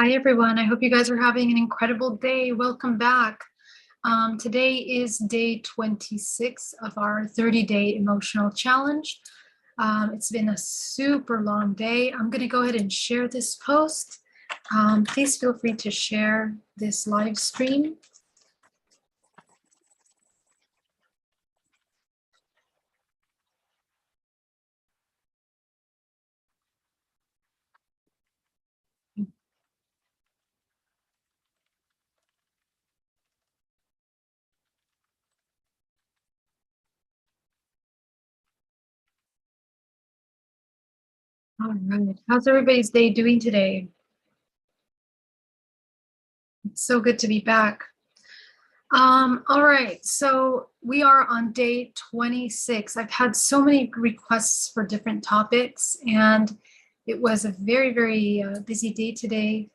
Hi, everyone. I hope you guys are having an incredible day. Welcome back. Today is day 26 of our 30-day emotional challenge. It's been a super long day. I'm going to go ahead and share this post. Please feel free to share this live stream. All right. How's everybody's day doing today? It's so good to be back. All right, so we are on day 26. I've had so many requests for different topics, and it was a very busy day today.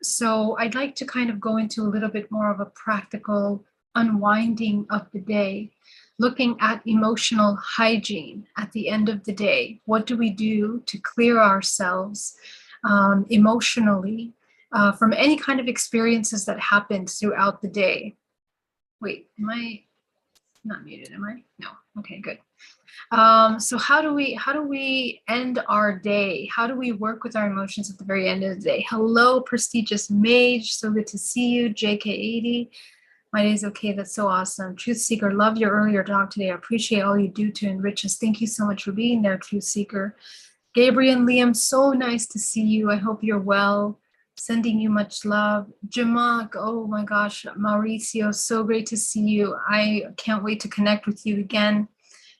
So I'd like to kind of go into a little bit more of a practical unwinding of the day, looking at emotional hygiene at the end of the day. What do we do to clear ourselves emotionally from any kind of experiences that happened throughout the day? Wait, am I not muted? Am I? No. Okay, good. So how do we end our day? How do we work with our emotions at the very end of the day? Hello, prestigious mage. So good to see you. JK80. My day's okay. That's so awesome. Truth Seeker, love your earlier talk today. I appreciate all you do to enrich us. Thank you so much for being there, Truth Seeker. Gabriel and Liam, so nice to see you. I hope you're well. Sending you much love. Jamak, oh my gosh, Mauricio, so great to see you. I can't wait to connect with you again.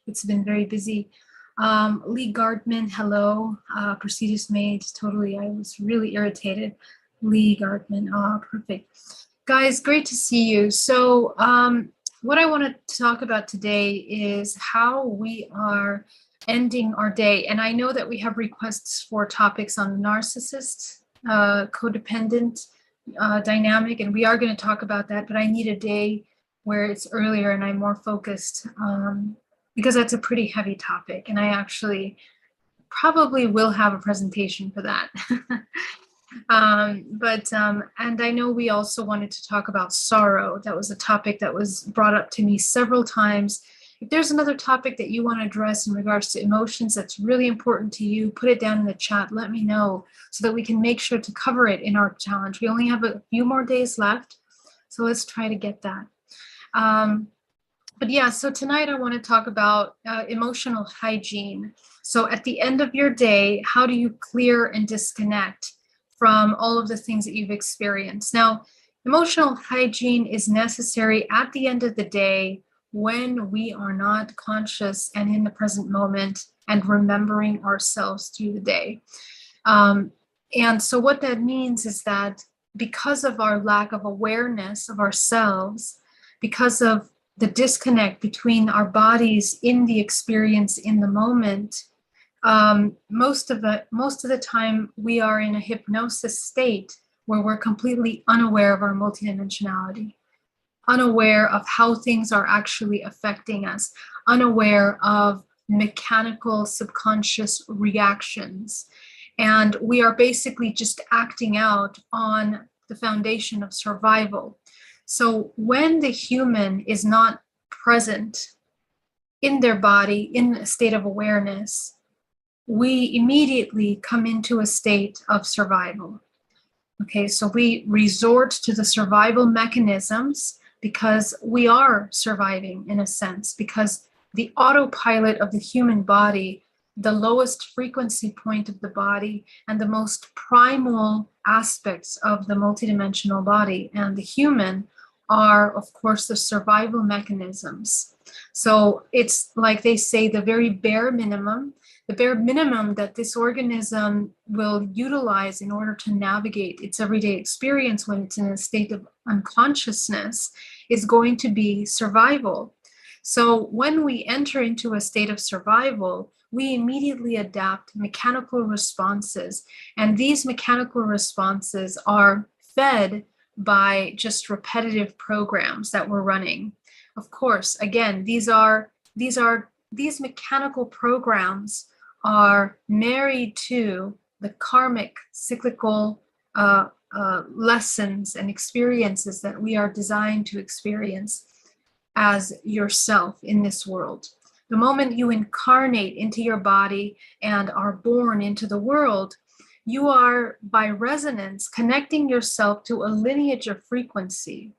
It's been very busy. Lee Gardman, hello. Prestigious Maid, totally. I was really irritated. Lee Gardman, perfect. Guys, great to see you. So what I want to talk about today is how we are ending our day. And I know that we have requests for topics on narcissist, codependent dynamic, and we are going to talk about that, but I need a day where it's earlier and I'm more focused because that's a pretty heavy topic. And I actually probably will have a presentation for that. And I know we also wanted to talk about sorrow. That was a topic that was brought up to me several times. If there's another topic that you want to address in regards to emotions that's really important to you, put it down in the chat. Let me know so that we can make sure to cover it in our challenge. We only have a few more days left, so let's try to get that. But yeah, so tonight I want to talk about emotional hygiene. So at the end of your day, how do you clear and disconnect from all of the things that you've experienced? Now, emotional hygiene is necessary at the end of the day when we are not conscious and in the present moment and remembering ourselves through the day. And so what that means is that because of our lack of awareness of ourselves, because of the disconnect between our bodies in the experience in the moment, most of the time we are in a hypnosis state where we're completely unaware of our multidimensionality, unaware of how things are actually affecting us, unaware of mechanical subconscious reactions. And we are basically just acting out on the foundation of survival. So when the human is not present in their body, in a state of awareness, we immediately come into a state of survival. Okay, so we resort to the survival mechanisms because we are surviving in a sense, because the autopilot of the human body, the lowest frequency point of the body, and the most primal aspects of the multidimensional body and the human are, of course, the survival mechanisms. So it's like they say, the bare minimum that this organism will utilize in order to navigate its everyday experience when it's in a state of unconsciousness is going to be survival. So when we enter into a state of survival, we immediately adapt mechanical responses. And these mechanical responses are fed by just repetitive programs that we're running. Of course, again, these mechanical programs are married to the karmic cyclical lessons and experiences that we are designed to experience as yourself in this world. The moment you incarnate into your body and are born into the world, you are, by resonance, connecting yourself to a lineage of frequency,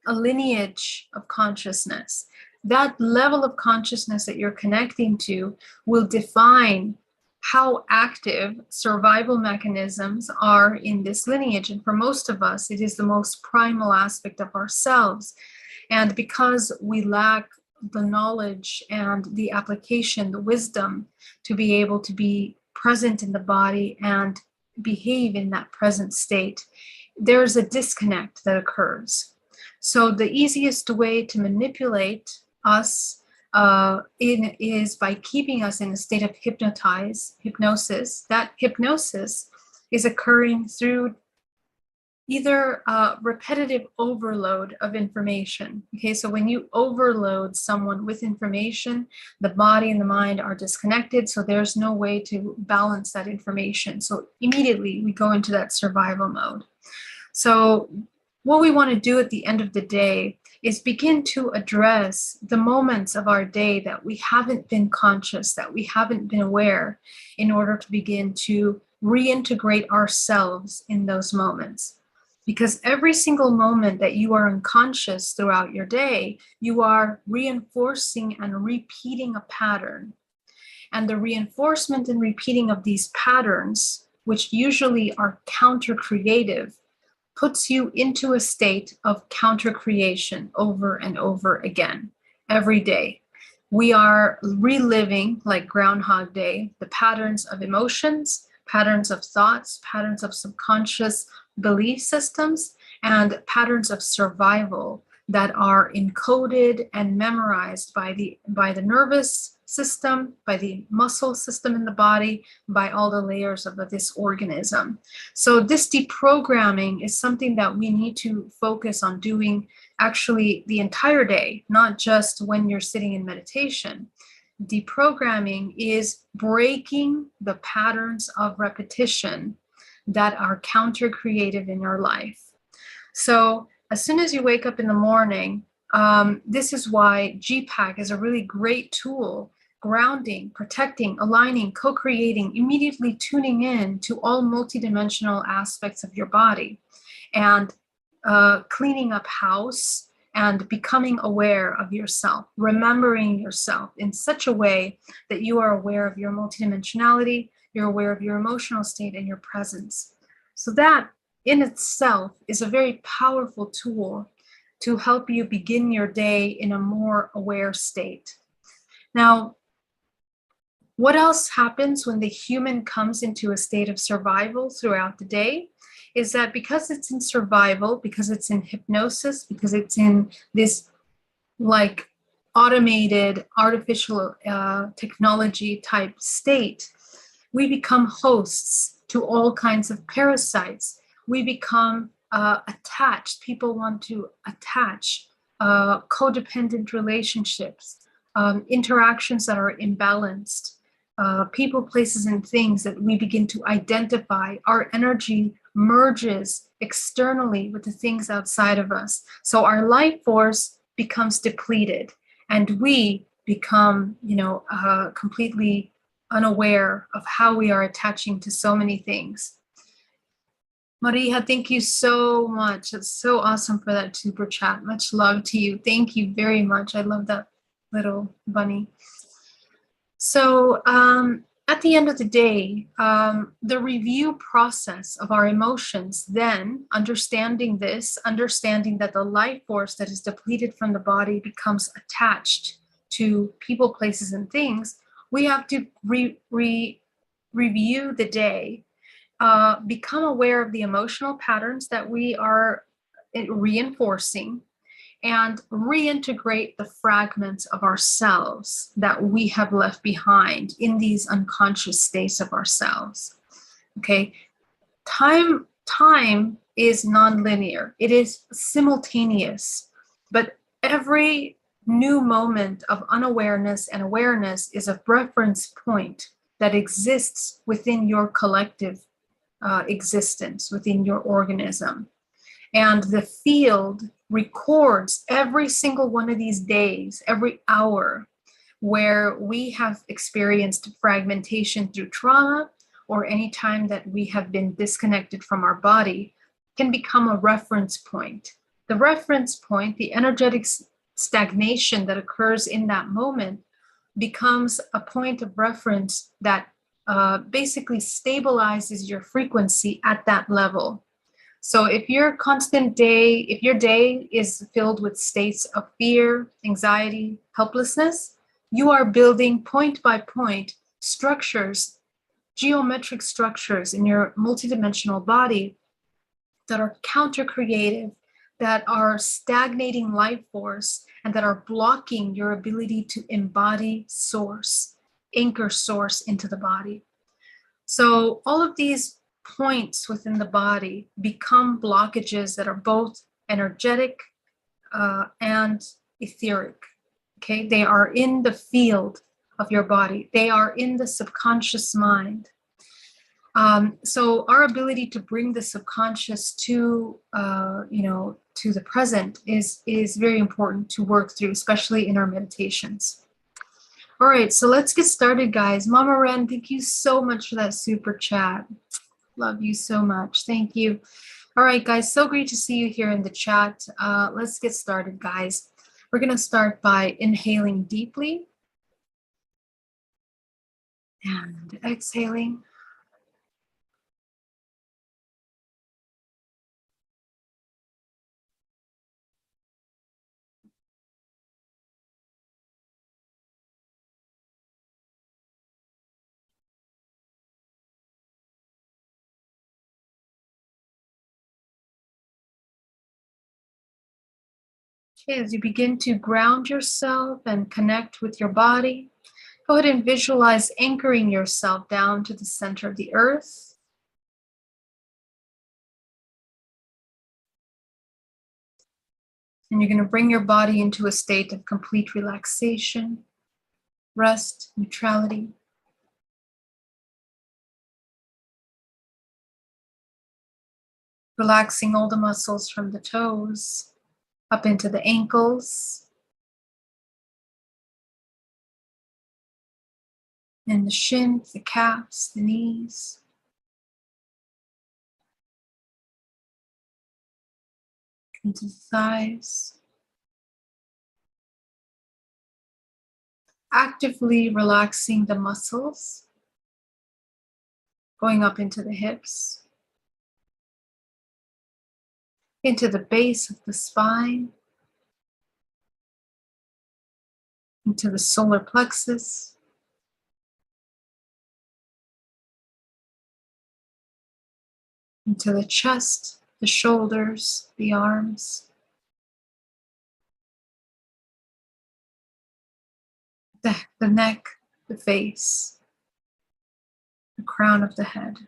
a lineage of consciousness. That level of consciousness that you're connecting to will define how active survival mechanisms are in this lineage. And for most of us, it is the most primal aspect of ourselves. And because we lack the knowledge and the application, the wisdom to be able to be present in the body and behave in that present state, there's a disconnect that occurs. So the easiest way to manipulate us is by keeping us in a state of hypnosis. That hypnosis is occurring through either repetitive overload of information. Okay, so when you overload someone with information, the body and the mind are disconnected, so there's no way to balance that information. So immediately we go into that survival mode. So what we want to do at the end of the day is begin to address the moments of our day that we haven't been conscious, that we haven't been aware, in order to begin to reintegrate ourselves in those moments. Because every single moment that you are unconscious throughout your day, you are reinforcing and repeating a pattern. And the reinforcement and repeating of these patterns, which usually are counter-creative, puts you into a state of counter-creation over and over again, every day. We are reliving, like Groundhog Day, the patterns of emotions, patterns of thoughts, patterns of subconscious belief systems, and patterns of survival that are encoded and memorized by the nervous system, by the muscle system in the body, by all the layers of this organism. So this deprogramming is something that we need to focus on doing actually the entire day, not just when you're sitting in meditation. Deprogramming is breaking the patterns of repetition that are counter-creative in your life. So as soon as you wake up in the morning, this is why GPAC is a really great tool, grounding, protecting, aligning, co-creating, immediately tuning in to all multidimensional aspects of your body, and cleaning up house and becoming aware of yourself, remembering yourself in such a way that you are aware of your multidimensionality, you're aware of your emotional state and your presence. So that in itself is a very powerful tool to help you begin your day in a more aware state. Now, what else happens when the human comes into a state of survival throughout the day is that because it's in survival, because it's in hypnosis, because it's in this like automated artificial technology type state, we become hosts to all kinds of parasites. We become attached. People want to attach codependent relationships, interactions that are imbalanced, people, places, and things that we begin to identify. Our energy merges externally with the things outside of us. So our life force becomes depleted, and we become, completely unaware of how we are attaching to so many things. Maria, thank you so much. It's so awesome for that super chat. Much love to you. Thank you very much. I love that little bunny. So at the end of the day, the review process of our emotions, then understanding that the life force that is depleted from the body becomes attached to people, places, and things, we have to review the day, become aware of the emotional patterns that we are reinforcing, and reintegrate the fragments of ourselves that we have left behind in these unconscious states of ourselves. Okay, time is nonlinear. It is simultaneous, but every new moment of unawareness and awareness is a reference point that exists within your collective existence within your organism. And the field records every single one of these days, every hour, where we have experienced fragmentation through trauma, or any time that we have been disconnected from our body, can become a reference point. The reference point, the energetic stagnation that occurs in that moment, becomes a point of reference that basically stabilizes your frequency at that level. So if your day is filled with states of fear, anxiety, helplessness, you are building point by point structures, geometric structures in your multidimensional body that are counter-creative, that are stagnating life force, and that are blocking your ability to embody source, anchor source into the body. So all of these points within the body become blockages that are both energetic and etheric. Okay, they are in the field of your body. They are in the subconscious mind. So our ability to bring the subconscious to, to the present is very important to work through, especially in our meditations. All right, so let's get started, guys. Mama Ren, thank you so much for that super chat. Love you so much. Thank you. All right, guys, so great to see you here in the chat. Let's get started, guys. We're going to start by inhaling deeply and exhaling. Okay, as you begin to ground yourself and connect with your body, go ahead and visualize anchoring yourself down to the center of the earth. And you're going to bring your body into a state of complete relaxation, rest, neutrality. Relaxing all the muscles from the toes up into the ankles and the shins, the calves, the knees. Into the thighs. Actively relaxing the muscles, going up into the hips, into the base of the spine, into the solar plexus, into the chest, the shoulders, the arms, the neck, the face, the crown of the head.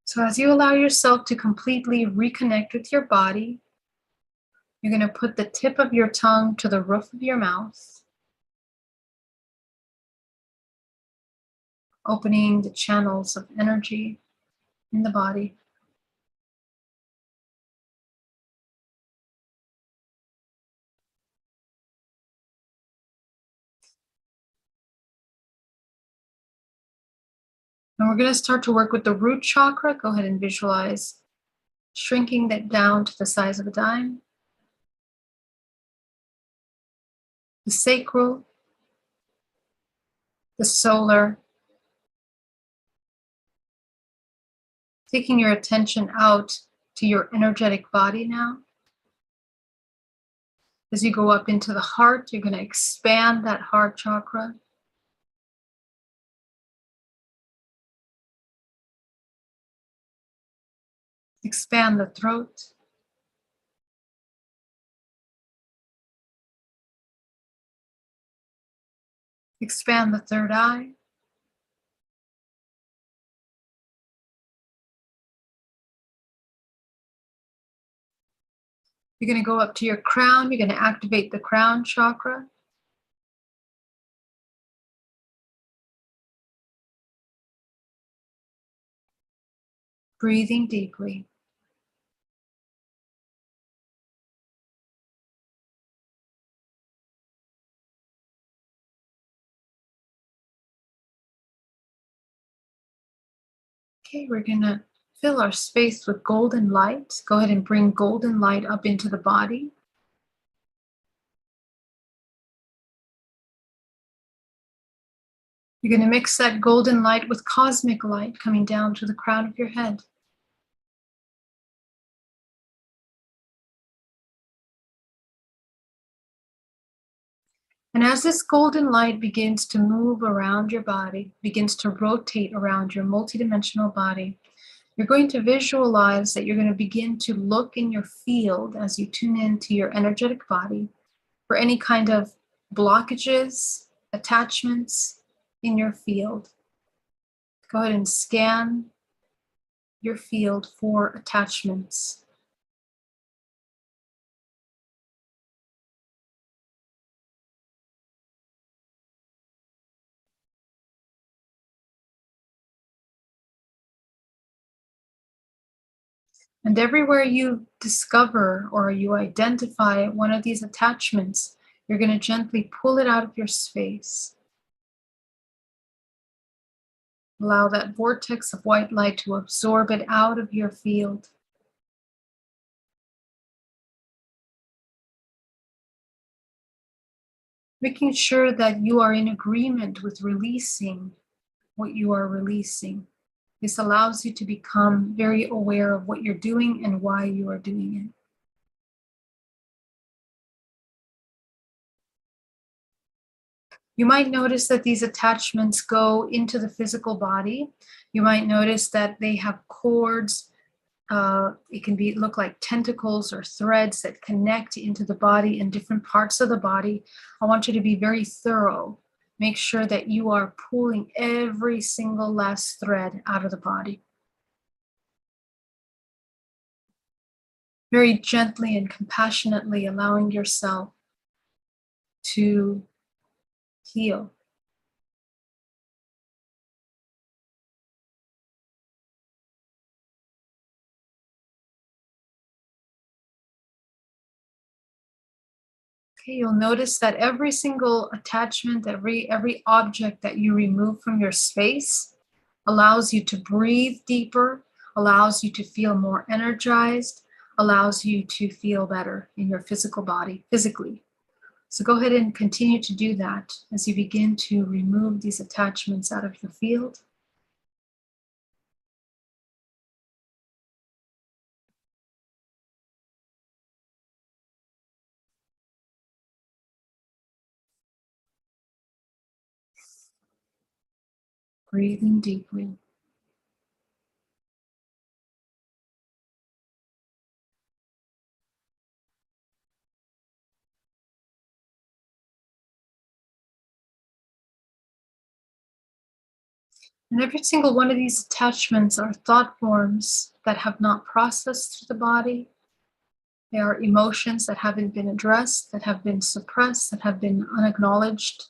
So as you allow yourself to completely reconnect with your body, you're going to put the tip of your tongue to the roof of your mouth, opening the channels of energy in the body. And we're going to start to work with the root chakra. Go ahead and visualize shrinking that down to the size of a dime. The sacral, the solar. Taking your attention out to your energetic body now. As you go up into the heart, you're going to expand that heart chakra. Expand the throat. Expand the third eye. You're going to go up to your crown. You're going to activate the crown chakra. Breathing deeply. Okay, we're going to fill our space with golden light. Go ahead and bring golden light up into the body. You're going to mix that golden light with cosmic light coming down to the crown of your head. And as this golden light begins to move around your body, begins to rotate around your multidimensional body, you're going to visualize that you're going to begin to look in your field as you tune into your energetic body for any kind of blockages, attachments in your field. Go ahead and scan your field for attachments. And everywhere you discover or you identify one of these attachments, you're going to gently pull it out of your space. Allow that vortex of white light to absorb it out of your field. Making sure that you are in agreement with releasing what you are releasing. This allows you to become very aware of what you're doing and why you are doing it. You might notice that these attachments go into the physical body. You might notice that they have cords. It can look like tentacles or threads that connect into the body in different parts of the body. I want you to be very thorough. Make sure that you are pulling every single last thread out of the body. Very gently and compassionately allowing yourself to heal. Okay, you'll notice that every single attachment, every object that you remove from your space allows you to breathe deeper, allows you to feel more energized, allows you to feel better in your physical body, physically. So go ahead and continue to do that as you begin to remove these attachments out of your field. Breathing deeply. And every single one of these attachments are thought forms that have not processed through the body. They are emotions that haven't been addressed, that have been suppressed, that have been unacknowledged.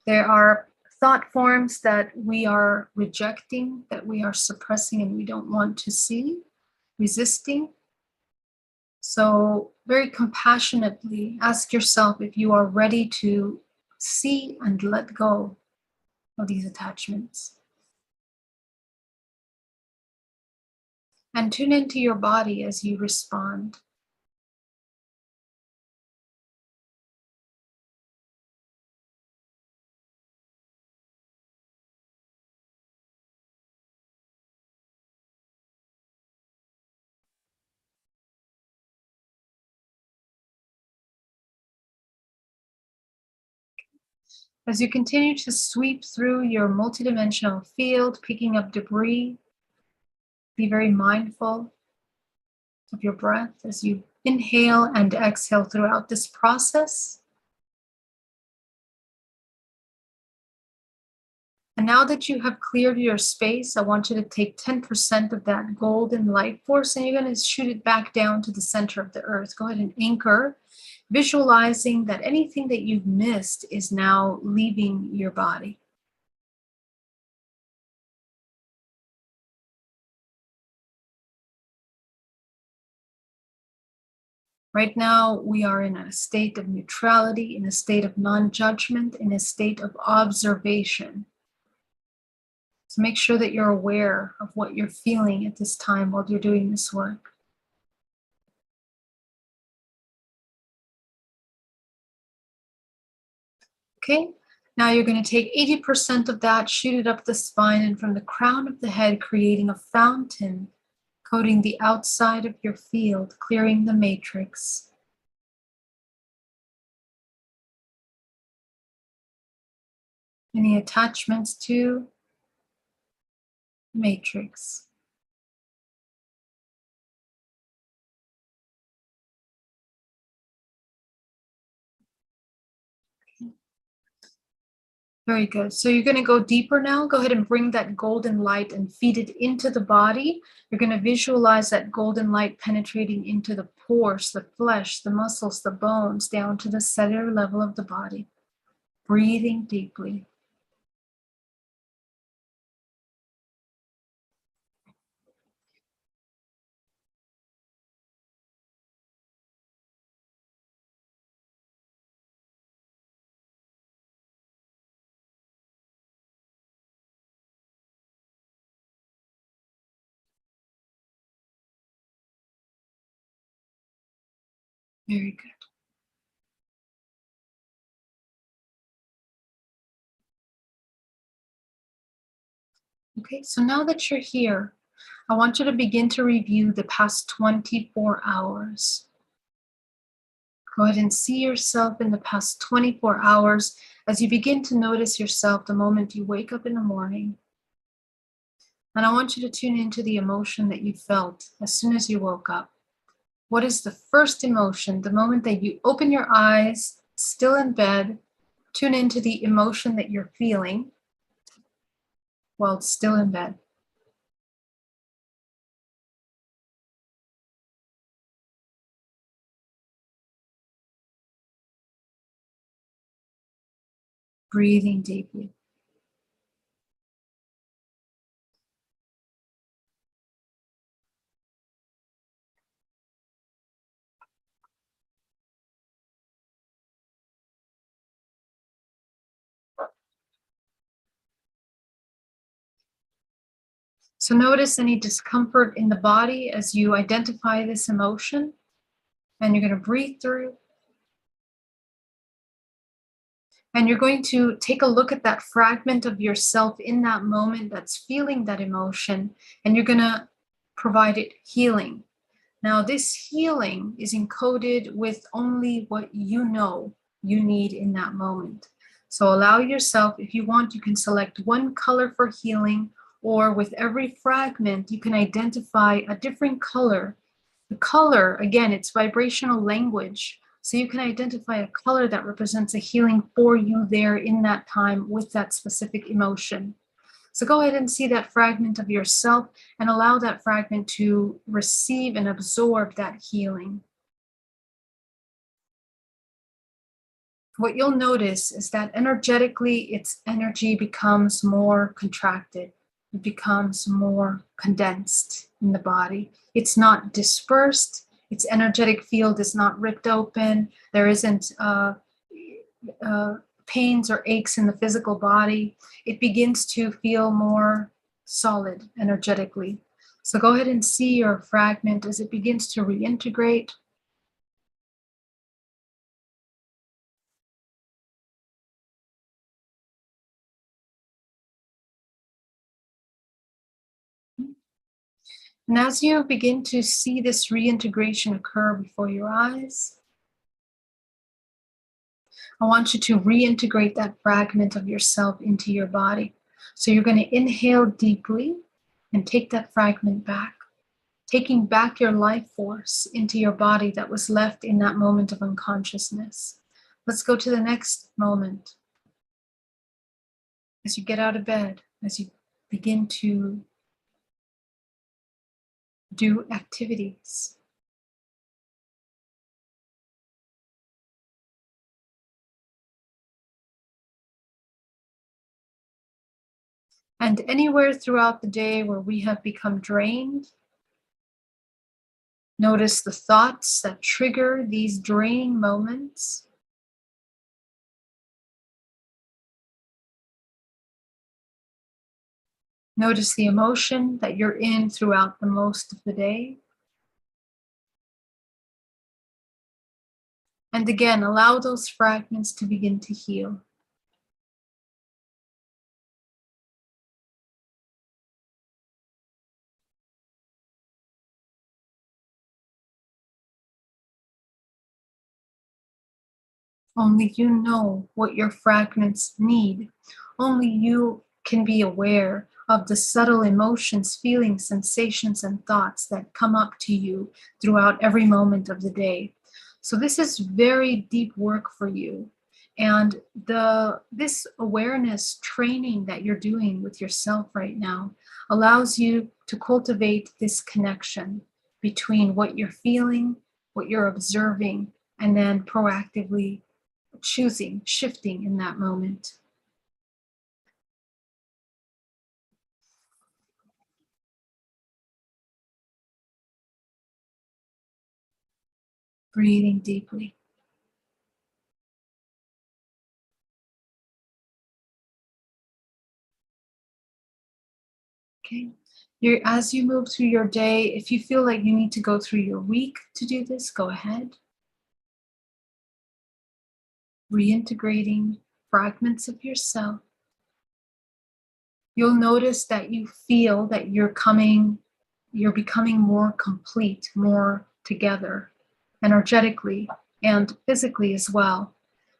There are thought forms that we are rejecting, that we are suppressing and we don't want to see, resisting. So very compassionately ask yourself if you are ready to see and let go of these attachments. And tune into your body as you respond. As you continue to sweep through your multidimensional field, picking up debris, be very mindful of your breath as you inhale and exhale throughout this process. And now that you have cleared your space, I want you to take 10% of that golden light force and you're going to shoot it back down to the center of the earth. Go ahead and anchor, visualizing that anything that you've missed is now leaving your body. Right now, we are in a state of neutrality, in a state of non-judgment, in a state of observation. So make sure that you're aware of what you're feeling at this time while you're doing this work. Okay, now you're going to take 80% of that, shoot it up the spine, and from the crown of the head, creating a fountain, coating the outside of your field, clearing the matrix. Any attachments to the matrix. Very good. So you're going to go deeper now. Go ahead and bring that golden light and feed it into the body. You're going to visualize that golden light penetrating into the pores, the flesh, the muscles, the bones, down to the cellular level of the body. Breathing deeply. Very good. Okay, so now that you're here, I want you to begin to review the past 24 hours. Go ahead and see yourself in the past 24 hours as you begin to notice yourself the moment you wake up in the morning. And I want you to tune into the emotion that you felt as soon as you woke up. What is the first emotion, the moment that you open your eyes, still in bed? Tune into the emotion that you're feeling while still in bed. Breathing deeply. So notice any discomfort in the body as you identify this emotion, and you're going to breathe through. And you're going to take a look at that fragment of yourself in that moment that's feeling that emotion, and you're going to provide it healing. Now, this healing is encoded with only what you know you need in that moment. So allow yourself, if you want, you can select one color for healing, or with every fragment, you can identify a different color. The color, again, it's vibrational language. So you can identify a color that represents a healing for you there in that time with that specific emotion. So go ahead and see that fragment of yourself and allow that fragment to receive and absorb that healing. What you'll notice is that energetically, its energy becomes more contracted. It becomes more condensed in the body. It's not dispersed. Its energetic field is not ripped open. There isn't pains or aches in the physical body. It begins to feel more solid energetically. So go ahead and see your fragment as it begins to reintegrate. And as you begin to see this reintegration occur before your eyes, I want you to reintegrate that fragment of yourself into your body. So you're going to inhale deeply and take that fragment back, taking back your life force into your body that was left in that moment of unconsciousness. Let's go to the next moment. As you get out of bed, as you begin to do activities. And anywhere throughout the day where we have become drained, Notice the thoughts that trigger these draining moments. Notice the emotion that you're in throughout the most of the day. And again, allow those fragments to begin to heal. Only you know what your fragments need. Only you can be aware of the subtle emotions, feelings, sensations, and thoughts that come up to you throughout every moment of the day. So this is very deep work for you. And this awareness training that you're doing with yourself right now allows you to cultivate this connection between what you're feeling, what you're observing, and then proactively choosing, shifting in that moment. Breathing deeply. Okay. As you move through your day, if you feel like you need to go through your week to do this, go ahead. Reintegrating fragments of yourself. You'll notice that you feel that you're becoming more complete, more together, energetically and physically as well.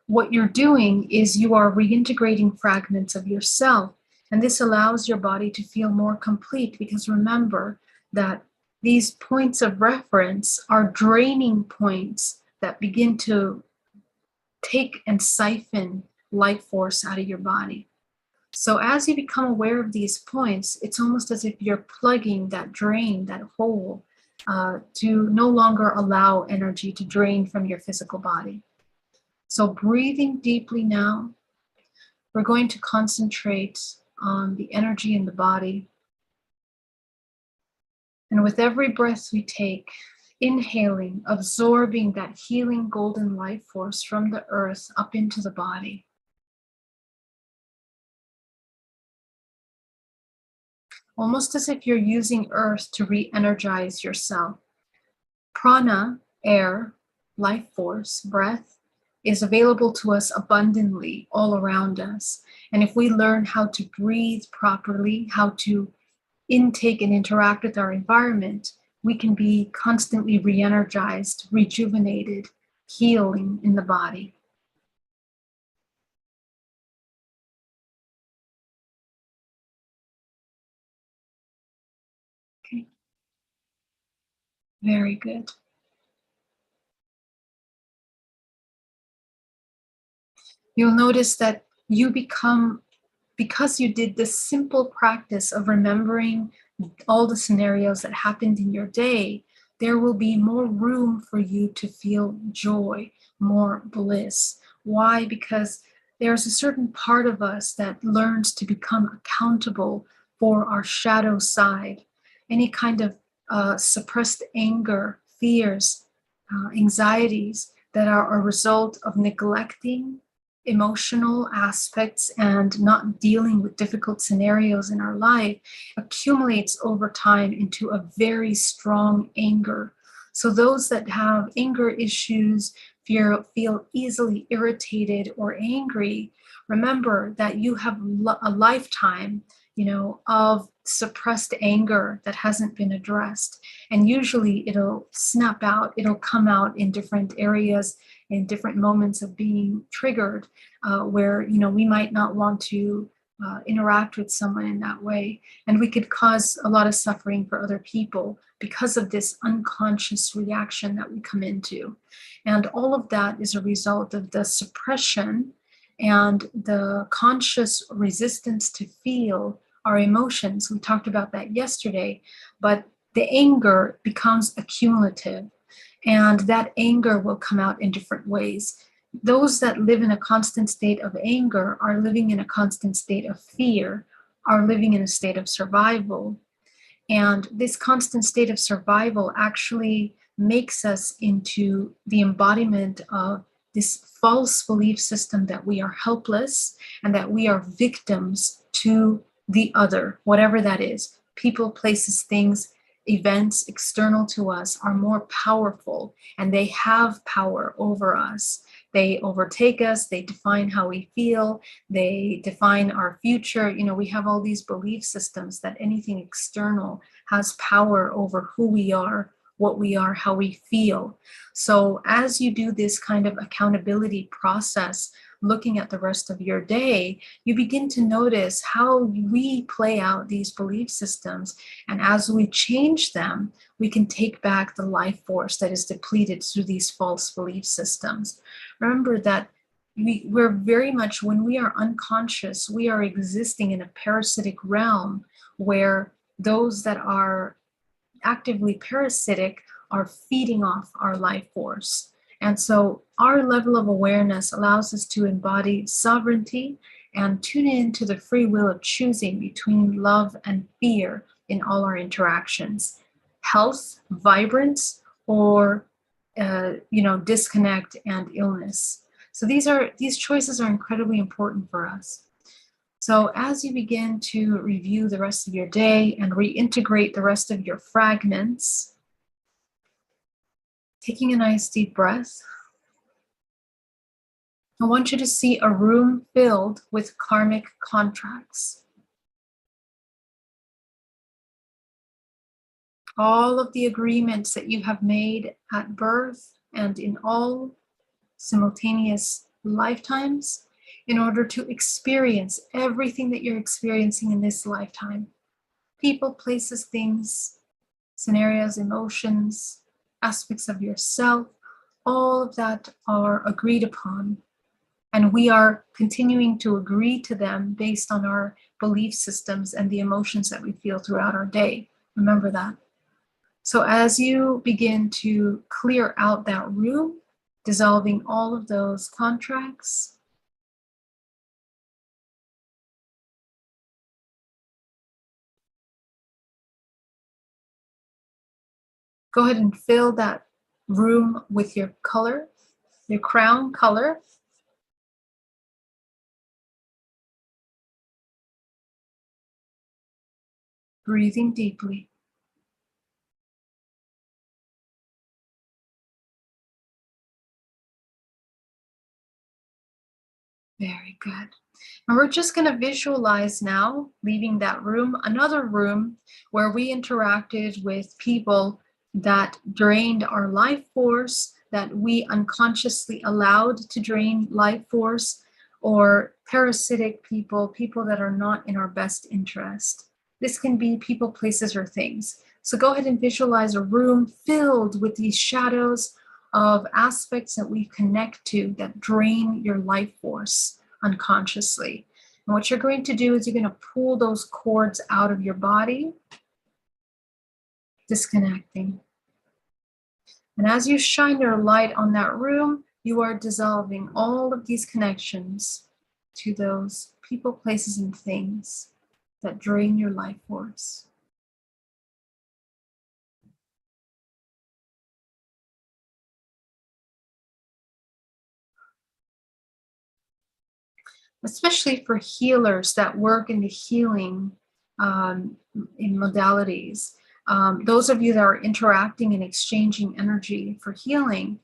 What you're doing is you are reintegrating fragments of yourself, and this allows your body to feel more complete, because remember that these points of reference are draining points that begin to take and siphon life force out of your body. So as you become aware of these points, it's almost as if you're plugging that drain, that hole, to no longer allow energy to drain from your physical body. So breathing deeply now, we're going to concentrate on the energy in the body. And with every breath we take, inhaling, absorbing that healing golden life force from the earth up into the body. Almost as if you're using earth to re-energize yourself. Prana, air, life force, breath, is available to us abundantly all around us. And if we learn how to breathe properly, how to intake and interact with our environment, we can be constantly re-energized, rejuvenated, healing in the body. Okay, very good. You'll notice that you become, because you did this simple practice of remembering all the scenarios that happened in your day, there will be more room for you to feel joy, more bliss. Why? Because there's a certain part of us that learns to become accountable for our shadow side. Any kind of suppressed anger, fears, anxieties that are a result of neglecting emotional aspects and not dealing with difficult scenarios in our life accumulates over time into a very strong anger. So those that have anger issues, feel easily irritated or angry, remember that you have a lifetime, of suppressed anger that hasn't been addressed. And usually it'll snap out, it'll come out in different areas, in different moments of being triggered, where we might not want to interact with someone in that way, and we could cause a lot of suffering for other people because of this unconscious reaction that we come into. And all of that is a result of the suppression and the conscious resistance to feel our emotions. We talked about that yesterday, but the anger becomes accumulative, and that anger will come out in different ways. Those that live in a constant state of anger are living in a constant state of fear, are living in a state of survival. And this constant state of survival actually makes us into the embodiment of this false belief system that we are helpless and that we are victims to the other, whatever that is. People, places, things, events external to us are more powerful, and they have power over us. They overtake us, they define how we feel, they define our future. We have all these belief systems that anything external has power over who we are, what we are, how we feel. So as you do this kind of accountability process, looking at the rest of your day, you begin to notice how we play out these belief systems. And as we change them, we can take back the life force that is depleted through these false belief systems. Remember that we're very much, when we are unconscious, we are existing in a parasitic realm where those that are actively parasitic are feeding off our life force. And so our level of awareness allows us to embody sovereignty and tune in to the free will of choosing between love and fear in all our interactions. Health, vibrance, or disconnect and illness. So these choices are incredibly important for us. So as you begin to review the rest of your day and reintegrate the rest of your fragments, taking a nice deep breath, I want you to see a room filled with karmic contracts. All of the agreements that you have made at birth and in all simultaneous lifetimes in order to experience everything that you're experiencing in this lifetime. People, places, things, scenarios, emotions, aspects of yourself, all of that are agreed upon. And we are continuing to agree to them based on our belief systems and the emotions that we feel throughout our day. Remember that. So as you begin to clear out that room, dissolving all of those contracts, go ahead and fill that room with your color, your crown color. Breathing deeply. Very good. And we're just going to visualize now, leaving that room, another room where we interacted with people that drained our life force, that we unconsciously allowed to drain life force, or parasitic people, people that are not in our best interest. This can be people, places, or things. So go ahead and visualize a room filled with these shadows of aspects that we connect to that drain your life force unconsciously. And what you're going to do is you're going to pull those cords out of your body, disconnecting. And as you shine your light on that room, you are dissolving all of these connections to those people, places, and things that drain your life force. Especially for healers that work in the healing in modalities. Those of you that are interacting and exchanging energy for healing,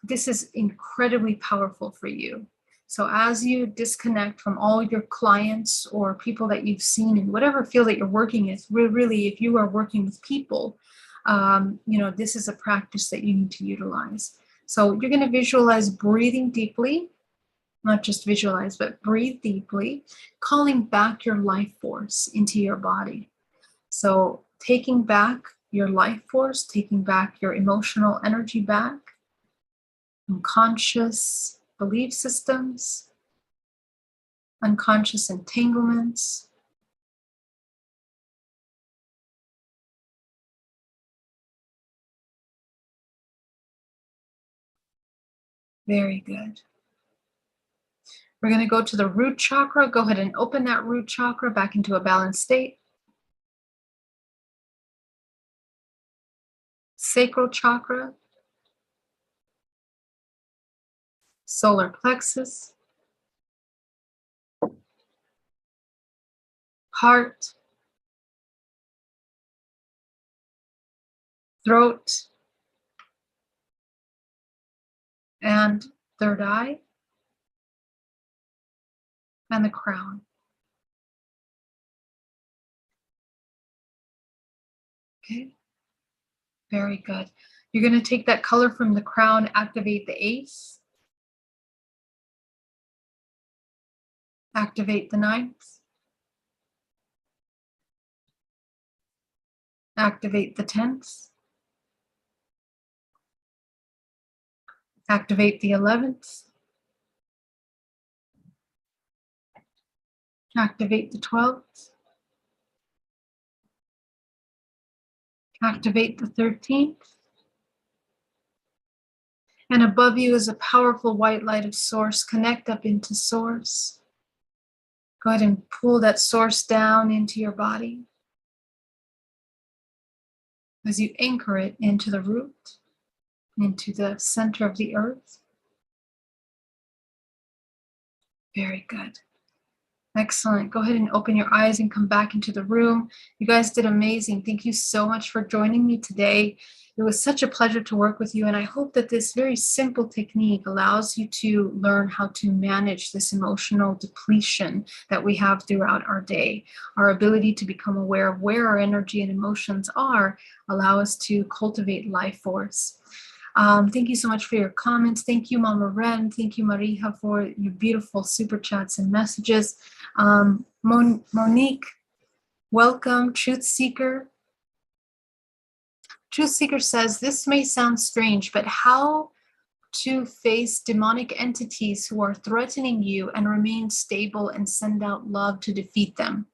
this is incredibly powerful for you. So as you disconnect from all your clients or people that you've seen in whatever field that you're working with, really, if you are working with people, this is a practice that you need to utilize. So you're going to visualize breathing deeply. Not just visualize, but breathe deeply, calling back your life force into your body. So taking back your life force, taking back your emotional energy back, unconscious belief systems, unconscious entanglements. Very good. We're going to go to the root chakra. Go ahead and open that root chakra back into a balanced state. Sacral Chakra, solar plexus, heart, throat, and third eye, and the crown. Okay, very good. You're going to take that color from the crown, activate the eighth, activate the ninth, activate the 10th, activate the 11th, activate the 12th, activate the 13th. And above you is a powerful white light of source. Connect up into source. Go ahead and pull that source down into your body as you anchor it into the root, into the center of the earth. Very good. Excellent. Go ahead and open your eyes and come back into the room. You guys did amazing. Thank you so much for joining me today. It was such a pleasure to work with you, and I hope that this very simple technique allows you to learn how to manage this emotional depletion that we have throughout our day. Our ability to become aware of where our energy and emotions are allow us to cultivate life force. Thank you so much for your comments. Thank you, Mama Ren. Thank you, Marija, for your beautiful super chats and messages. Monique, welcome. Truth Seeker. Truth Seeker says, this may sound strange, but how to face demonic entities who are threatening you and remain stable and send out love to defeat them?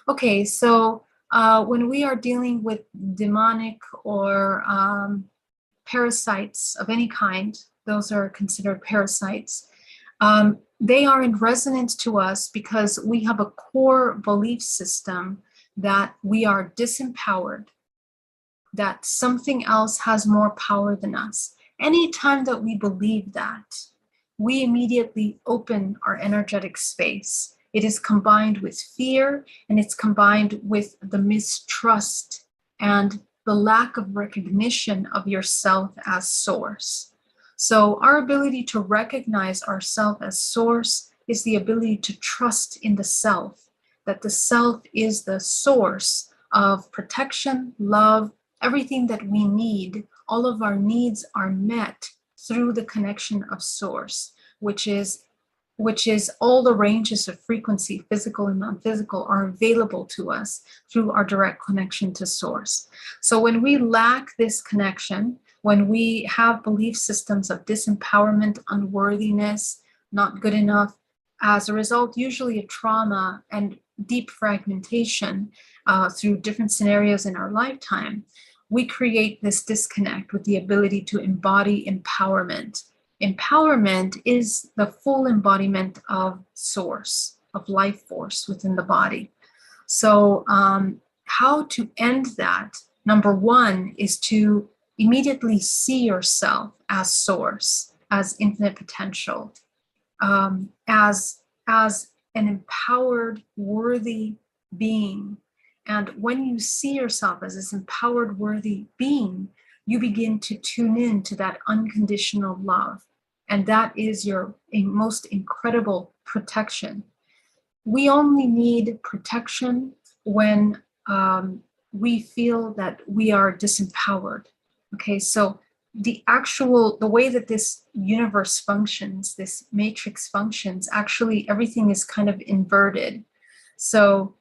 Okay, so when we are dealing with demonic or parasites of any kind, those are considered parasites, they are in resonance to us because we have a core belief system that we are disempowered, that something else has more power than us. Anytime that we believe that, we immediately open our energetic space. It is combined with fear, and it's combined with the mistrust and the lack of recognition of yourself as source. So our ability to recognize ourself as source is the ability to trust in the self, that the self is the source of protection, love, everything that we need. All of our needs are met through the connection of source, which is all the ranges of frequency, physical and non-physical, are available to us through our direct connection to source. So when we lack this connection, when we have belief systems of disempowerment, unworthiness, not good enough, as a result, usually a trauma and deep fragmentation through different scenarios in our lifetime, we create this disconnect with the ability to embody empowerment. Empowerment is the full embodiment of source, of life force within the body. So how to end that? Number one is to immediately see yourself as source, as infinite potential, as an empowered, worthy being. And when you see yourself as this empowered, worthy being, you begin to tune in to that unconditional love. And that is your most incredible protection. We only need protection when we feel that we are disempowered. Okay, so the way that this universe functions, this matrix functions, actually everything is kind of inverted. So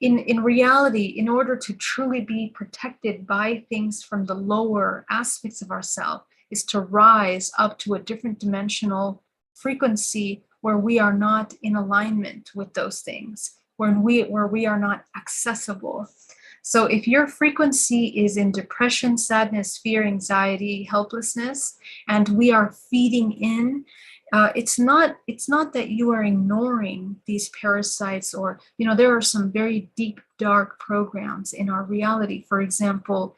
in reality, in order to truly be protected by things from the lower aspects of ourselves, is to rise up to a different dimensional frequency where we are not in alignment with those things, where we are not accessible. So if your frequency is in depression, sadness, fear, anxiety, helplessness, and we are feeding in, it's not that you are ignoring these parasites, or there are some very deep, dark programs in our reality. For example,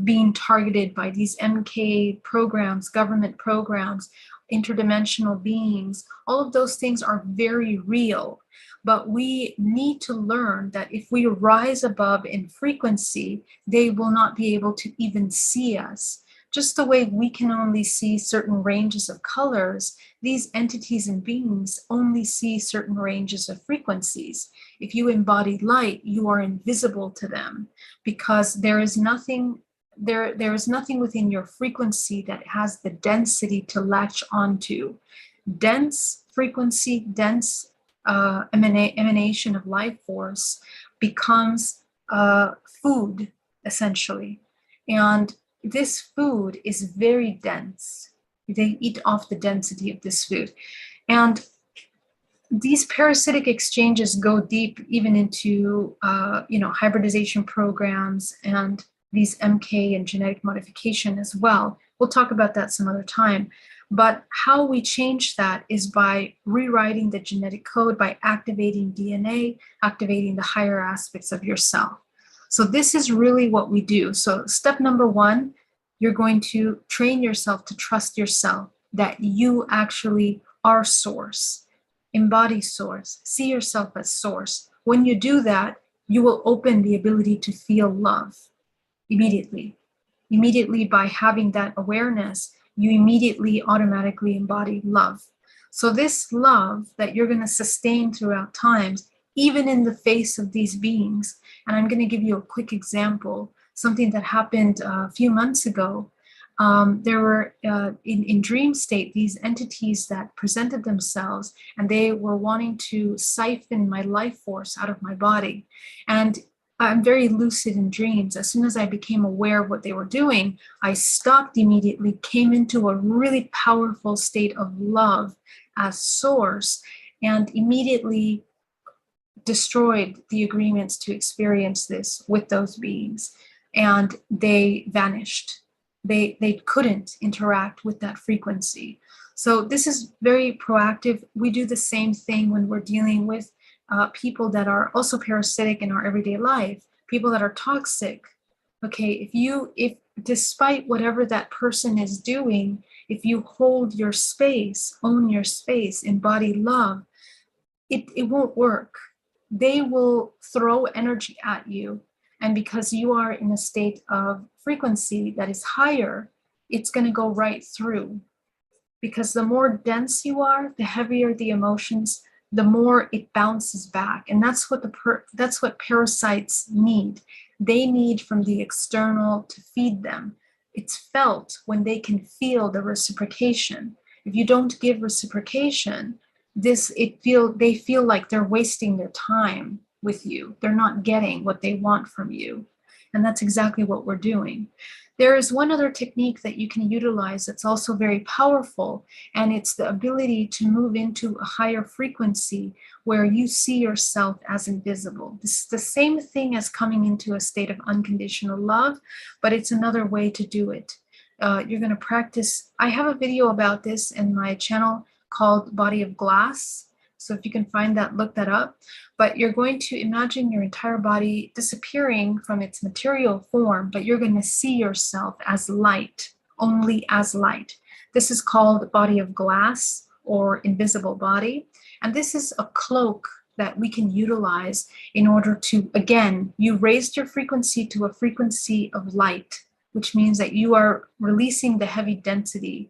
being targeted by these MK programs, government programs, interdimensional beings. All of those things are very real. But we need to learn that if we rise above in frequency, they will not be able to even see us. Just the way we can only see certain ranges of colors, these entities and beings only see certain ranges of frequencies. If you embody light, you are invisible to them, because there is nothing within your frequency that has the density to latch onto. Dense frequency, dense emanation of life force becomes food, essentially. And this food is very dense. They eat off the density of this food. And these parasitic exchanges go deep even into hybridization programs and these MK and genetic modification as well. We'll talk about that some other time. But how we change that is by rewriting the genetic code, by activating DNA, activating the higher aspects of yourself. So this is really what we do. So step number one, you're going to train yourself to trust yourself, that you actually are source, embody source, see yourself as source. When you do that, you will open the ability to feel love immediately. Immediately, by having that awareness, you immediately automatically embody love. So this love that you're going to sustain throughout times, even in the face of these beings. And I'm going to give you a quick example, something that happened a few months ago. There were in dream state, these entities that presented themselves, and they were wanting to siphon my life force out of my body. And I'm very lucid in dreams. As soon as I became aware of what they were doing, I stopped immediately, came into a really powerful state of love as source, and immediately destroyed the agreements to experience this with those beings. And they vanished. They couldn't interact with that frequency. So this is very proactive. We do the same thing when we're dealing with people that are also parasitic in our everyday life, people that are toxic. Okay, if despite whatever that person is doing, if you hold your space, own your space, embody love, it won't work. They will throw energy at you. And because you are in a state of frequency that is higher, it's going to go right through. Because the more dense you are, the heavier the emotions, the more it bounces back. And that's what that's what parasites need. They need from the external to feed them. It's felt when they can feel the reciprocation. If you don't give reciprocation, they feel like they're wasting their time with you. They're not getting what they want from you. And that's exactly what we're doing. There is one other technique that you can utilize that's also very powerful, and it's the ability to move into a higher frequency where you see yourself as invisible. This is the same thing as coming into a state of unconditional love, but it's another way to do it. You're going to practice. I have a video about this in my channel called Body of Glass. So if you can find that, look that up. But you're going to imagine your entire body disappearing from its material form, but you're going to see yourself as light, only as light. This is called Body of Glass or Invisible Body. And this is a cloak that we can utilize in order to, again, you raised your frequency to a frequency of light, which means that you are releasing the heavy density,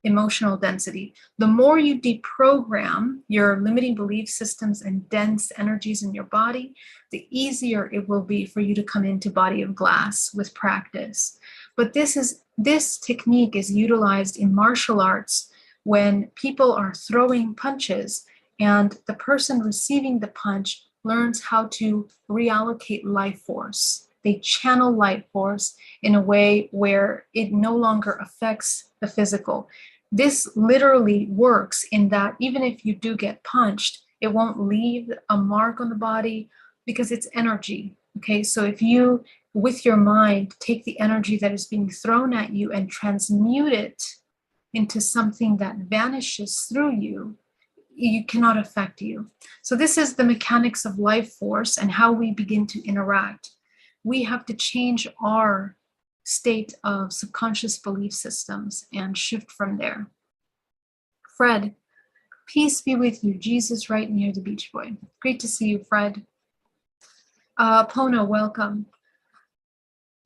emotional density. The more you deprogram your limiting belief systems and dense energies in your body, the easier it will be for you to come into Body of Glass with practice. But this technique is utilized in martial arts when people are throwing punches and the person receiving the punch learns how to reallocate life force. They channel life force in a way where it no longer affects the physical. This literally works in that even if you do get punched, it won't leave a mark on the body because it's energy. Okay, so if you, with your mind, take the energy that is being thrown at you and transmute it into something that vanishes through you, it cannot affect you. So this is the mechanics of life force and how we begin to interact. We have to change our state of subconscious belief systems and shift from there. Fred, peace be with you. Jesus right near the beach boy. Great to see you, Fred. Pono, welcome.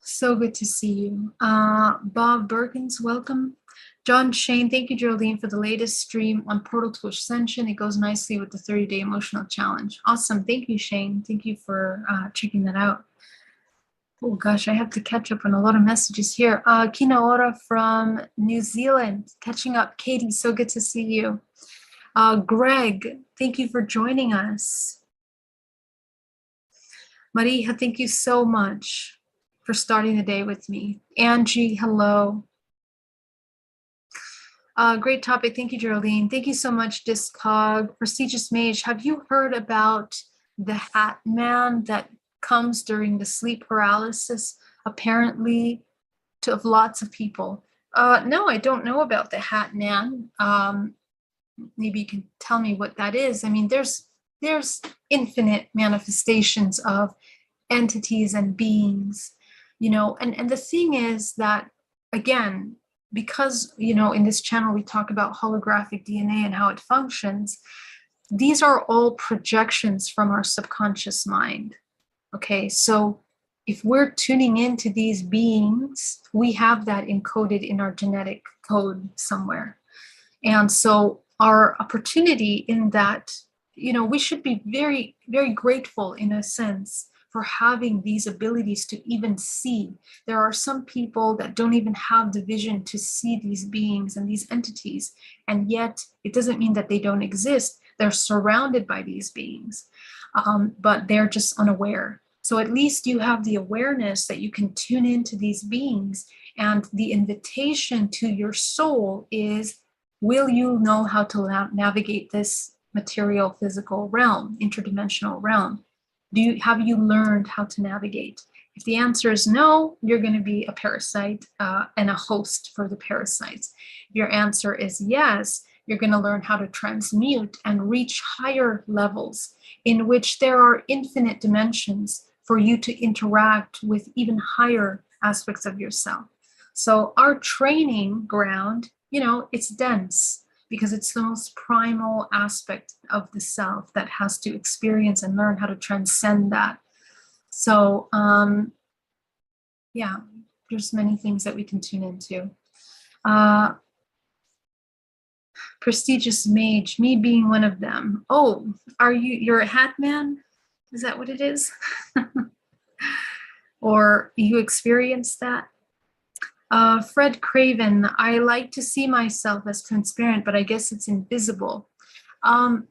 So good to see you. Bob Berkins, welcome. John Shane, thank you, Geraldine, for the latest stream on Portal to Ascension. It goes nicely with the 30-day emotional challenge. Awesome. Thank you, Shane. Thank you for checking that out. Oh, gosh, I have to catch up on a lot of messages here. Kinaora from New Zealand, catching up. Katie, so good to see you. Greg, thank you for joining us. Maria, thank you so much for starting the day with me. Angie, hello. Great topic. Thank you, Geraldine. Thank you so much, Discog. Prestigious Mage, have you heard about the Hat Man that comes during the sleep paralysis, apparently, of lots of people? No, I don't know about the Hat Man. Maybe you can tell me what that is. I mean, there's infinite manifestations of entities and beings, you know, and the thing is that, again, because, you know, in this channel we talk about holographic DNA and how it functions, these are all projections from our subconscious mind. Okay, so if we're tuning into these beings, we have that encoded in our genetic code somewhere. And so our opportunity in that, you know, we should be very, very grateful in a sense for having these abilities to even see. There are some people that don't even have the vision to see these beings and these entities, and yet it doesn't mean that they don't exist. They're surrounded by these beings, but they're just unaware. So at least you have the awareness that you can tune into these beings, and the invitation to your soul is, will you know how to navigate this material, physical realm, interdimensional realm? Have you learned how to navigate? If the answer is no, you're going to be a parasite and a host for the parasites. If your answer is yes, you're going to learn how to transmute and reach higher levels in which there are infinite dimensions for you to interact with even higher aspects of yourself. So our training ground, you know, it's dense, because it's the most primal aspect of the self that has to experience and learn how to transcend that. So, yeah, there's many things that we can tune into. Prestigious Mage, me being one of them. Oh, you're a hat man? Is that what it is? Or you experienced that? Fred Craven, I like to see myself as transparent, but I guess it's invisible. Yes,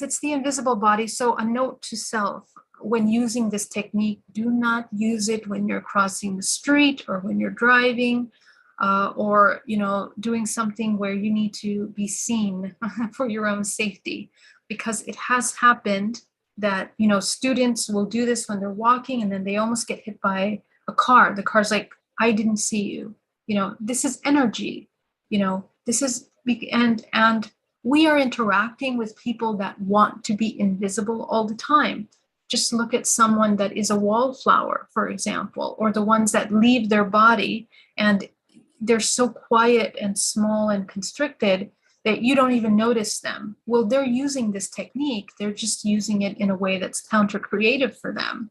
it's the invisible body. So a note to self, when using this technique, do not use it when you're crossing the street or when you're driving or, you know, doing something where you need to be seen for your own safety, because it has happened that, you know, students will do this when they're walking and then they almost get hit by a car. The car's like, I didn't see you. You know, this is energy. You know, this is, and we are interacting with people that want to be invisible all the time. Just look at someone that is a wallflower, for example, or the ones that leave their body and they're so quiet and small and constricted that you don't even notice them. Well, they're using this technique. They're just using it in a way that's counter-creative for them,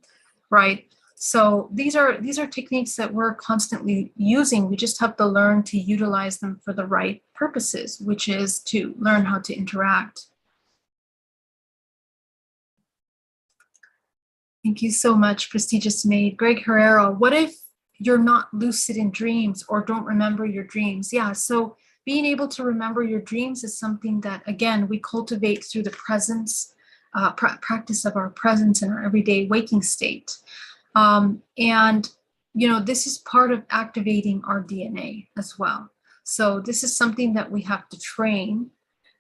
right? So these are techniques that we're constantly using. We just have to learn to utilize them for the right purposes, which is to learn how to interact. Thank you so much, Prestigious Maid. Greg Herrera, what if you're not lucid in dreams or don't remember your dreams? Yeah, so being able to remember your dreams is something that, again, we cultivate through the presence, practice of our presence in our everyday waking state. And, you know, this is part of activating our DNA as well. So this is something that we have to train.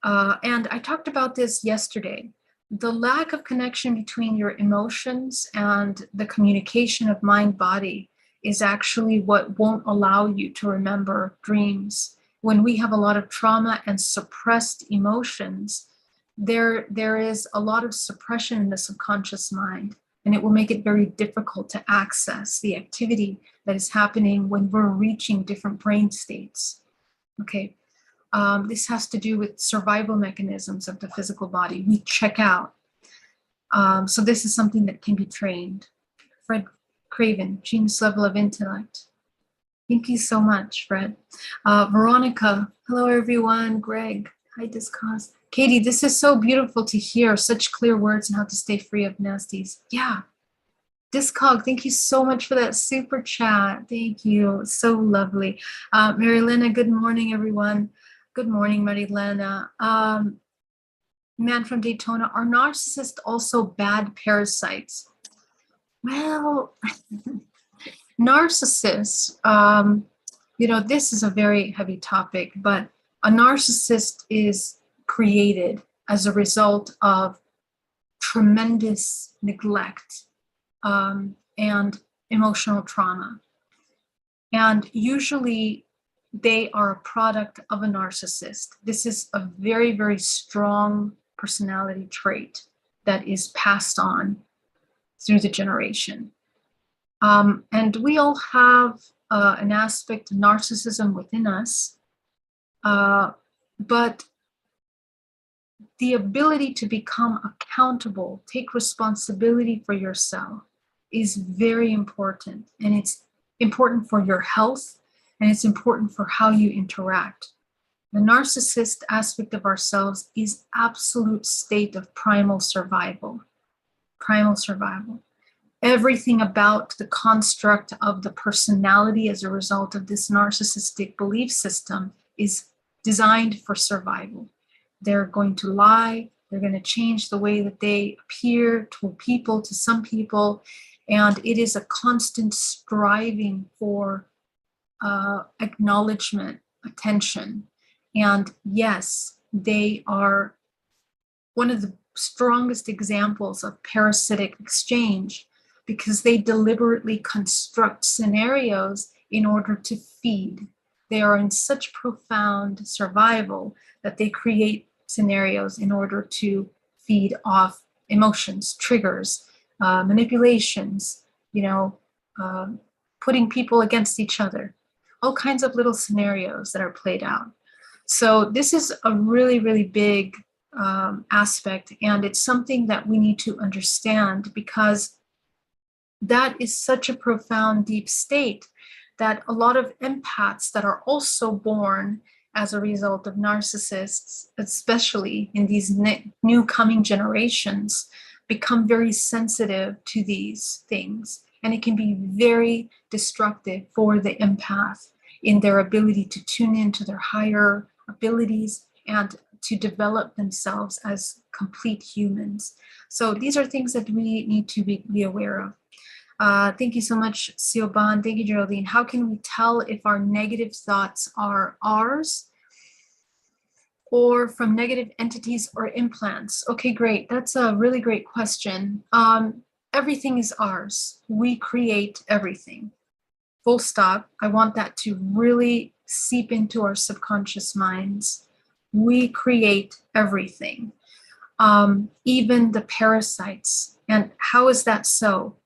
And I talked about this yesterday. The lack of connection between your emotions and the communication of mind-body is actually what won't allow you to remember dreams. When we have a lot of trauma and suppressed emotions, there is a lot of suppression in the subconscious mind. and it will make it very difficult to access the activity that is happening when we're reaching different brain states. Okay, this has to do with survival mechanisms of the physical body. We check out. So this is something that can be trained. Fred Craven, genius level of intellect. Thank you so much, Fred. Veronica, hello everyone. Greg, hi Discos. Katie, this is so beautiful to hear, such clear words on how to stay free of nasties. Yeah. Discog, thank you so much for that super chat. Thank you. So lovely. Marilena, good morning, everyone. Good morning, Marilena. Man from Daytona, are narcissists also bad parasites? Well, narcissists, this is a very heavy topic, but a narcissist is created as a result of tremendous neglect and emotional trauma. And usually they are a product of a narcissist. This is a very, very strong personality trait that is passed on through the generation. And we all have an aspect of narcissism within us, but the ability to become accountable, take responsibility for yourself is very important. And it's important for your health, and it's important for how you interact. The narcissist aspect of ourselves is absolute state of primal survival. Primal survival. Everything about the construct of the personality as a result of this narcissistic belief system is designed for survival. They're going to lie. They're going to change the way that they appear to people, to some people. And it is a constant striving for acknowledgement, attention. And yes, they are one of the strongest examples of parasitic exchange, because they deliberately construct scenarios in order to feed. They are in such profound survival that they create scenarios in order to feed off emotions, triggers, manipulations, putting people against each other, all kinds of little scenarios that are played out. So this is a really, really big aspect, and it's something that we need to understand, because that is such a profound, deep state that a lot of empaths that are also born as a result of narcissists, especially in these new coming generations, become very sensitive to these things. And it can be very destructive for the empath in their ability to tune into their higher abilities and to develop themselves as complete humans. So these are things that we need to be aware of. Thank you so much, Siobhan. Thank you, Geraldine. How can we tell if our negative thoughts are ours or from negative entities or implants? Okay, great. That's a really great question. Everything is ours. We create everything. Full stop. I want that to really seep into our subconscious minds. We create everything, even the parasites. And how is that so?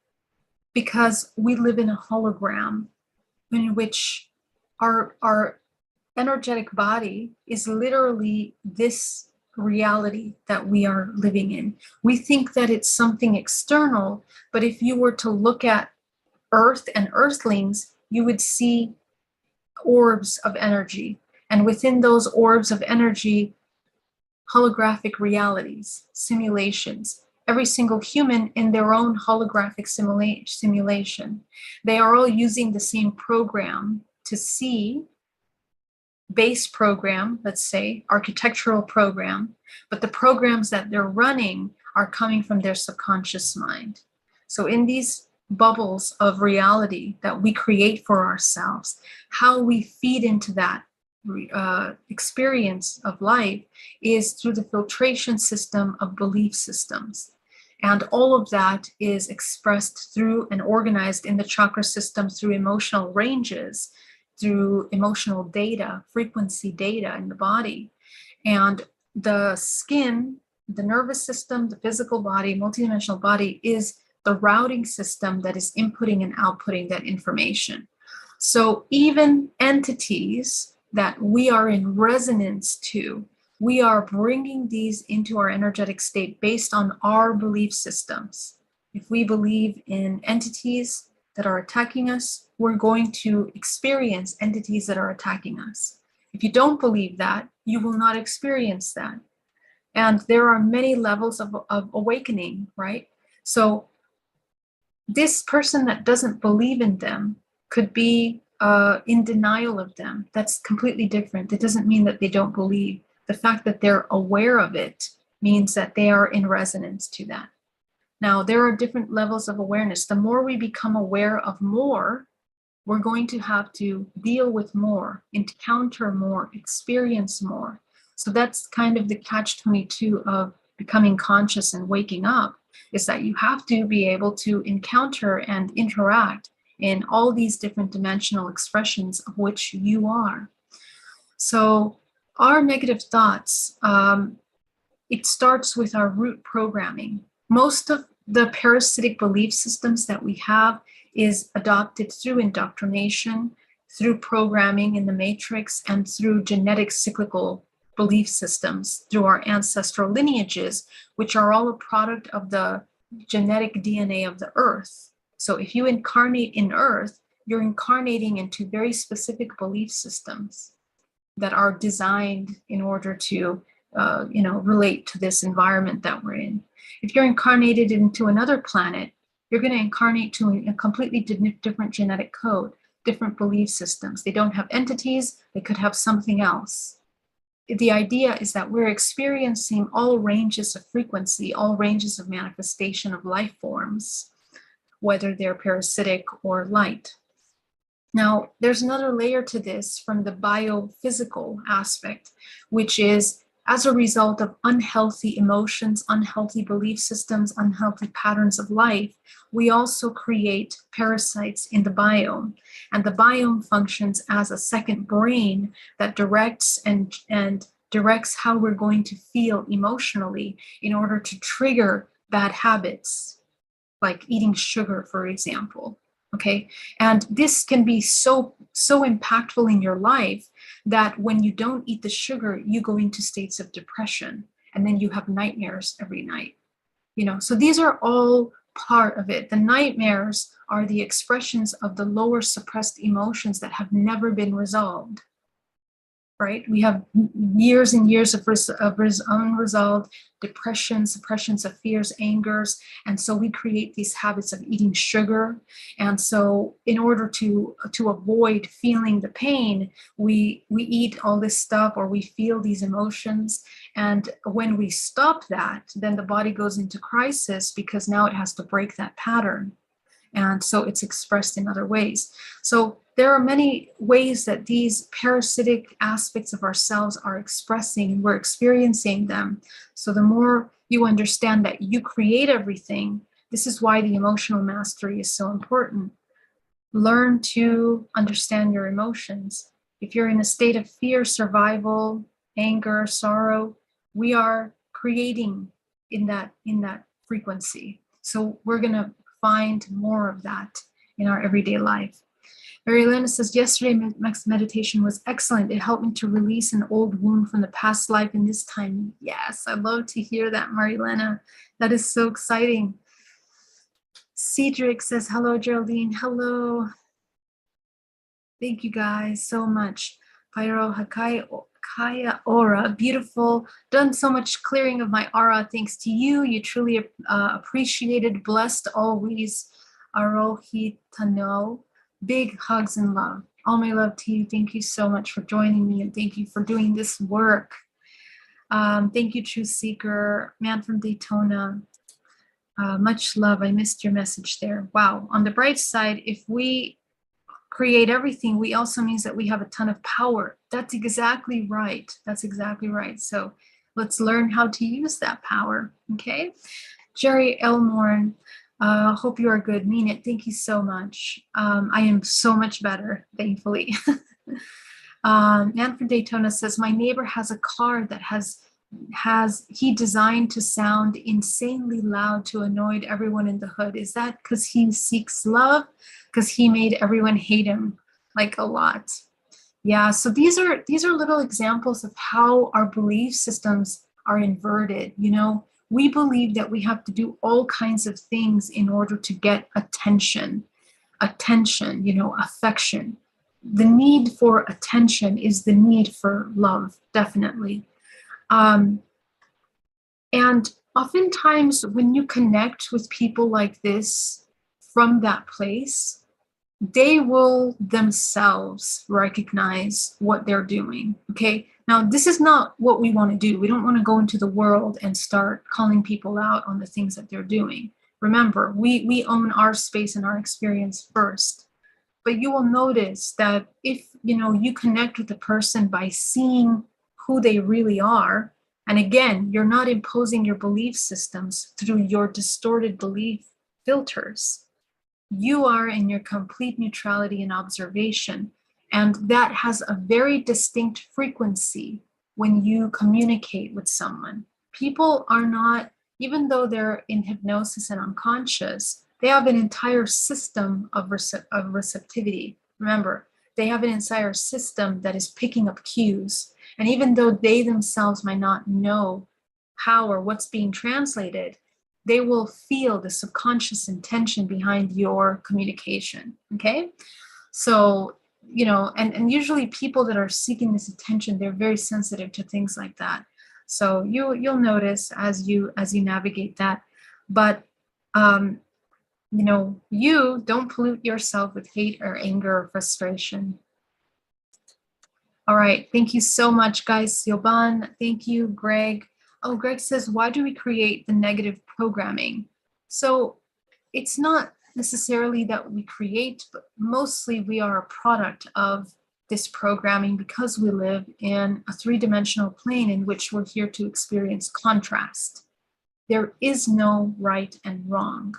Because we live in a hologram in which our energetic body is literally this reality that we are living in. We think that it's something external, but if you were to look at Earth and Earthlings, you would see orbs of energy. And within those orbs of energy, holographic realities, simulations. Every single human in their own holographic simulation. They are all using the same program to see, base program, let's say, architectural program, but the programs that they're running are coming from their subconscious mind. So in these bubbles of reality that we create for ourselves, how we feed into that experience of life is through the filtration system of belief systems. And all of that is expressed through and organized in the chakra system through emotional ranges, through emotional data, frequency data in the body. And the skin, the nervous system, the physical body, multidimensional body is the routing system that is inputting and outputting that information. So even entities that we are in resonance to, we are bringing these into our energetic state based on our belief systems. If we believe in entities that are attacking us, we're going to experience entities that are attacking us. If you don't believe that, you will not experience that. And there are many levels of awakening, right? So this person that doesn't believe in them could be in denial of them. That's completely different. It doesn't mean that they don't believe. The fact that they're aware of it means that they are in resonance to that. Now, there are different levels of awareness. The more we become aware of more, we're going to have to deal with more, encounter more, experience more. So that's kind of the catch-22 of becoming conscious and waking up, is that you have to be able to encounter and interact in all these different dimensional expressions of which you are. So our negative thoughts, it starts with our root programming. Most of the parasitic belief systems that we have is adopted through indoctrination, through programming in the matrix, and through genetic cyclical belief systems through our ancestral lineages, which are all a product of the genetic DNA of the earth. So if you incarnate in earth, you're incarnating into very specific belief systems that are designed in order to relate to this environment that we're in. If you're incarnated into another planet, you're going to incarnate to a completely different genetic code, different belief systems. They don't have entities, they could have something else. The idea is that we're experiencing all ranges of frequency, all ranges of manifestation of life forms, whether they're parasitic or light. Now, there's another layer to this from the biophysical aspect, which is as a result of unhealthy emotions, unhealthy belief systems, unhealthy patterns of life, we also create parasites in the biome. And the biome functions as a second brain that directs and directs how we're going to feel emotionally in order to trigger bad habits, like eating sugar, for example. Okay, and this can be so impactful in your life that when you don't eat the sugar, you go into states of depression, and then you have nightmares every night. So these are all part of it. The nightmares are the expressions of the lower suppressed emotions that have never been resolved. Right? We have years and years of unresolved depression, suppressions of fears, angers, and so we create these habits of eating sugar. And so in order to avoid feeling the pain, we eat all this stuff, or we feel these emotions. And when we stop that, then the body goes into crisis because now it has to break that pattern. And so it's expressed in other ways. So there are many ways that these parasitic aspects of ourselves are expressing, and we're experiencing them. So the more you understand that you create everything, this is why the emotional mastery is so important. Learn to understand your emotions. If you're in a state of fear, survival, anger, sorrow, we are creating in that frequency. So we're going to find more of that in our everyday life. Mary Elena says, yesterday meditation was excellent. It helped me to release an old wound from the past life in this time. Yes, I love to hear that, Mary Elena. That is so exciting. Cedric says, hello, Geraldine. Hello. Thank you guys so much. Pyro Hakaya Aura, beautiful. Done so much clearing of my aura. Thanks to you. You truly appreciated, blessed always. Arohi Tano. Big hugs and love. All my love to you. Thank you so much for joining me, and thank you for doing this work. Thank you, Truth Seeker, man from Daytona. Much love. I missed your message there. Wow. On the bright side, if we create everything, we also means that we have a ton of power. That's exactly right. That's exactly right. So let's learn how to use that power. Okay. Jerry Elmore. Hope you are good. Mean it. Thank you so much. I am so much better, thankfully. Man from Daytona says, my neighbor has a car that has he designed to sound insanely loud to annoy everyone in the hood? Is that because he seeks love? Because he made everyone hate him like a lot? Yeah, so these are little examples of how our belief systems are inverted. You know, we believe that we have to do all kinds of things in order to get attention, you know, affection. The need for attention is the need for love, definitely. Um, and oftentimes, when you connect with people like this from that place, they will themselves recognize what they're doing. Okay. Now, this is not what we want to do. We don't want to go into the world and start calling people out on the things that they're doing. Remember, we own our space and our experience first. But you will notice that if you connect with the person by seeing who they really are, and again, you're not imposing your belief systems through your distorted belief filters. You are in your complete neutrality and observation. And that has a very distinct frequency when you communicate with someone. People are not, even though they're in hypnosis and unconscious, they have an entire system of receptivity. Remember, they have an entire system that is picking up cues. And even though they themselves might not know how or what's being translated, they will feel the subconscious intention behind your communication. Okay. So, and usually people that are seeking this attention, they're very sensitive to things like that. So you'll notice as you navigate that. But you don't pollute yourself with hate or anger or frustration. All right. Thank you so much, guys. Yoban, thank you, Greg. Oh, Greg says, why do we create the negative programming? So it's not necessarily that we create, but mostly we are a product of this programming because we live in a three-dimensional plane in which we're here to experience contrast. There is no right and wrong.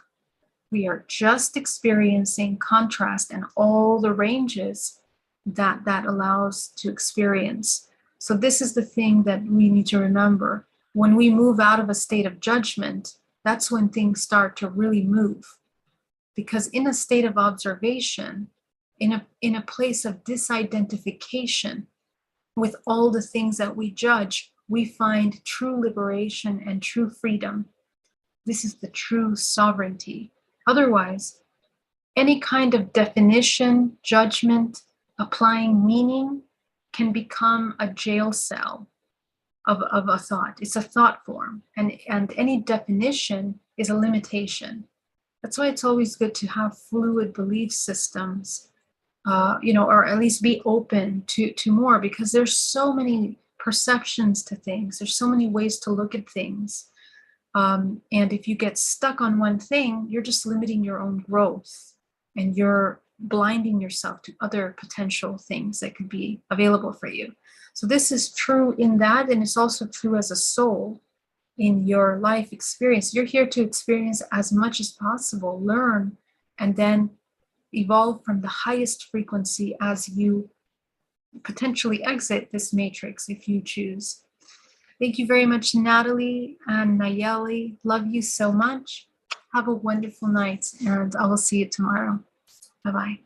We are just experiencing contrast and all the ranges that allows to experience. So this is the thing that we need to remember. When we move out of a state of judgment, that's when things start to really move. Because in a state of observation, in a place of disidentification with all the things that we judge, we find true liberation and true freedom. This is the true sovereignty. Otherwise, any kind of definition, judgment, applying meaning can become a jail cell of a thought. It's a thought form. And any definition is a limitation. That's why it's always good to have fluid belief systems, or at least be open to more, because there's so many perceptions to things. There's so many ways to look at things. And if you get stuck on one thing, you're just limiting your own growth and you're blinding yourself to other potential things that could be available for you. So this is true in that, and it's also true as a soul in your life experience. You're here to experience as much as possible, learn, and then evolve from the highest frequency as you potentially exit this matrix if you choose. Thank you very much, Natalie and Nayeli. Love you so much. Have a wonderful night, and I will see you tomorrow. Bye-bye.